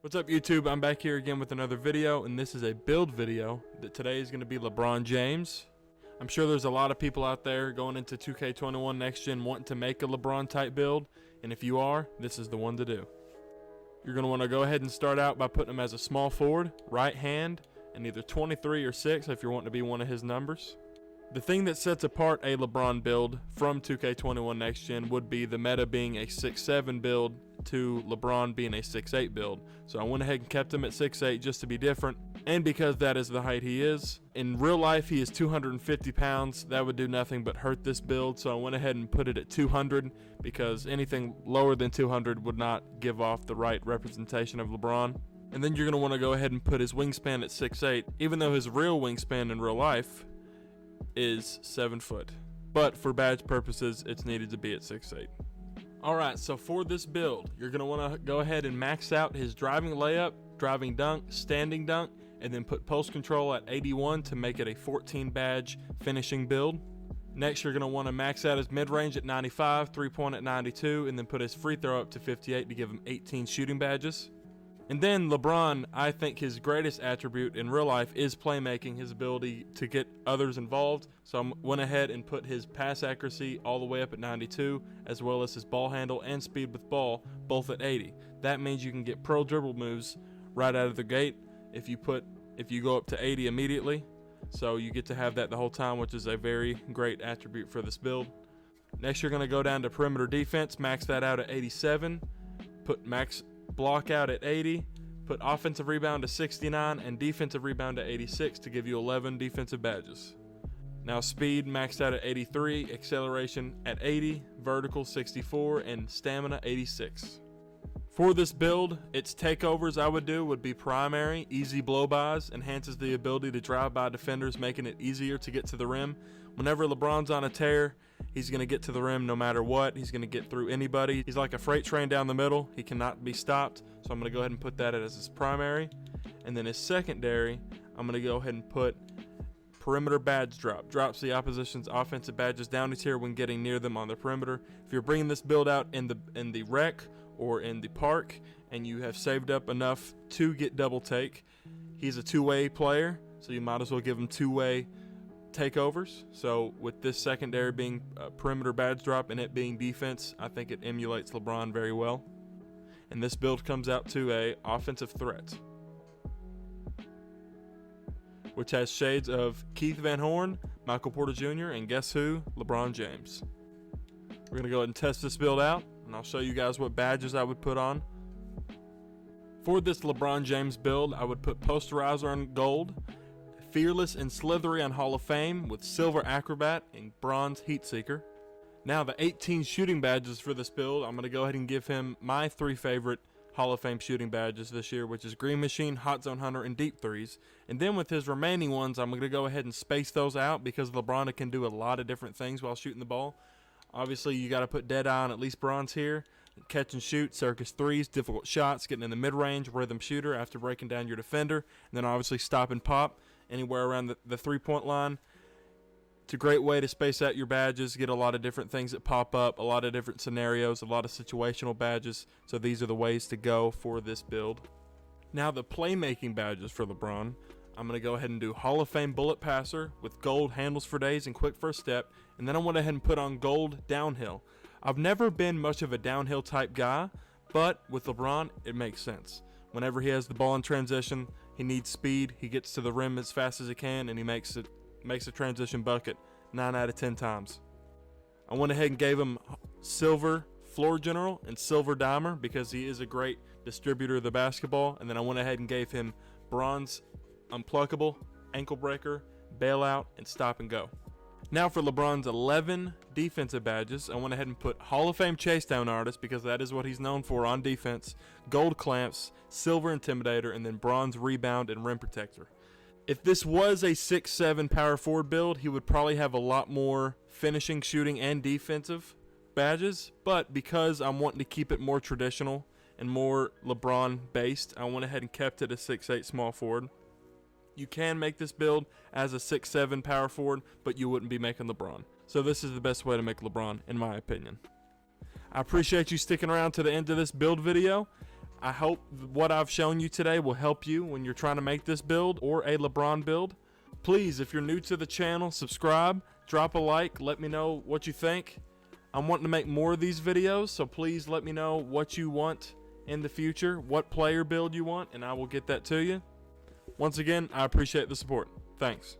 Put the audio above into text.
What's up YouTube? I'm back here again with another video, and this is a build video that today is going to be LeBron James. I'm sure there's a lot of people out there going into 2K21 Next Gen wanting to make a LeBron type build, and if you are, this is the one to do. You're going to want to go ahead and start out by putting him as a small forward, right hand, and either 23 or 6 if you're wanting to be one of his numbers. The thing that sets apart a LeBron build from 2K21 Next Gen would be the meta being a 6'7 build to LeBron being a 6'8 build. So I went ahead and kept him at 6'8 just to be different, and because that is the height he is. In real life he is 250 pounds. That would do nothing but hurt this build, so I went ahead and put it at 200 because anything lower than 200 would not give off the right representation of LeBron. And then you're going to want to go ahead and put his wingspan at 6'8, even though his real wingspan in real life is 7 foot, but for badge purposes it's needed to be at 6'8. Alright, so for this build you're going to want to go ahead and max out his driving layup, driving dunk, standing dunk, and then put post control at 81 to make it a 14 badge finishing build. Next you're going to want to max out his mid-range at 95, 3-point at 92, and then put his free throw up to 58 to give him 18 shooting badges. And then LeBron, I think his greatest attribute in real life is playmaking, his ability to get others involved. So I went ahead and put his pass accuracy all the way up at 92, as well as his ball handle and speed with ball, both at 80. That means you can get pro dribble moves right out of the gate if you go up to 80 immediately. So you get to have that the whole time, which is a very great attribute for this build. Next you're going to go down to perimeter defense, max that out at 87, put max block out at 80, put offensive rebound to 69 and defensive rebound to 86 to give you 11 defensive badges. Now speed maxed out at 83, acceleration at 80, vertical 64, and stamina 86. For this build, its takeovers I would be primary, easy blow-bys, enhances the ability to drive by defenders, making it easier to get to the rim. Whenever LeBron's on a tear, he's going to get to the rim no matter what. He's going to get through anybody. He's like a freight train down the middle. He cannot be stopped. So I'm going to go ahead and put that as his primary. And then his secondary, I'm going to go ahead and put perimeter badge drop. Drops the opposition's offensive badges down a tier when getting near them on the perimeter. If you're bringing this build out in the rec or in the park and you have saved up enough to get double take, he's a two-way player, so you might as well give him two-way takeovers. So with this secondary being perimeter badge drop and it being defense, I think it emulates LeBron very well. And this build comes out to a offensive threat, which has shades of Keith Van Horn, Michael Porter Jr., and guess who? LeBron James. We're gonna go ahead and test this build out, and I'll show you guys what badges I would put on. For this LeBron James build, I would put Posterizer on gold, Fearless and Slithery on Hall of Fame with Silver Acrobat and Bronze Heat Seeker. Now the 18 shooting badges for this build, I'm going to go ahead and give him my 3 favorite Hall of Fame shooting badges this year, which is Green Machine, Hot Zone Hunter, and Deep Threes. And then with his remaining ones, I'm going to go ahead and space those out because LeBron can do a lot of different things while shooting the ball. Obviously you got to put Dead Eye on at least bronze here. Catch and shoot, circus threes, difficult shots, getting in the mid-range, rhythm shooter after breaking down your defender, and then obviously stop and pop anywhere around the 3-point line. It's a great way to space out your badges, get a lot of different things that pop up, a lot of different scenarios, a lot of situational badges. So these are the ways to go for this build. Now the playmaking badges for LeBron, I'm going to go ahead and do Hall of Fame Bullet Passer with gold handles for days and quick first step, and then I went ahead and put on gold downhill. I've never been much of a downhill type guy, but with LeBron it makes sense. Whenever he has the ball in transition, he needs speed, he gets to the rim as fast as he can, and he makes a transition bucket 9 out of 10 times. I went ahead and gave him silver floor general and silver dimer because he is a great distributor of the basketball, and then I went ahead and gave him bronze unpluckable, ankle breaker, bailout, and stop and go. Now for LeBron's 11 defensive badges, I went ahead and put Hall of Fame chase down artist because that is what he's known for on defense, gold clamps, silver intimidator, and then bronze rebound and rim protector. If this was a 6'7 power forward build, he would probably have a lot more finishing, shooting, and defensive badges, but because I'm wanting to keep it more traditional and more LeBron based, I went ahead and kept it a 6'8 small forward. You can make this build as a 6'7 power forward, but you wouldn't be making LeBron. So this is the best way to make LeBron, in my opinion. I appreciate you sticking around to the end of this build video. I hope what I've shown you today will help you when you're trying to make this build or a LeBron build. Please, if you're new to the channel, subscribe, drop a like, let me know what you think. I'm wanting to make more of these videos, so please let me know what you want in the future, what player build you want, and I will get that to you. Once again, I appreciate the support. Thanks.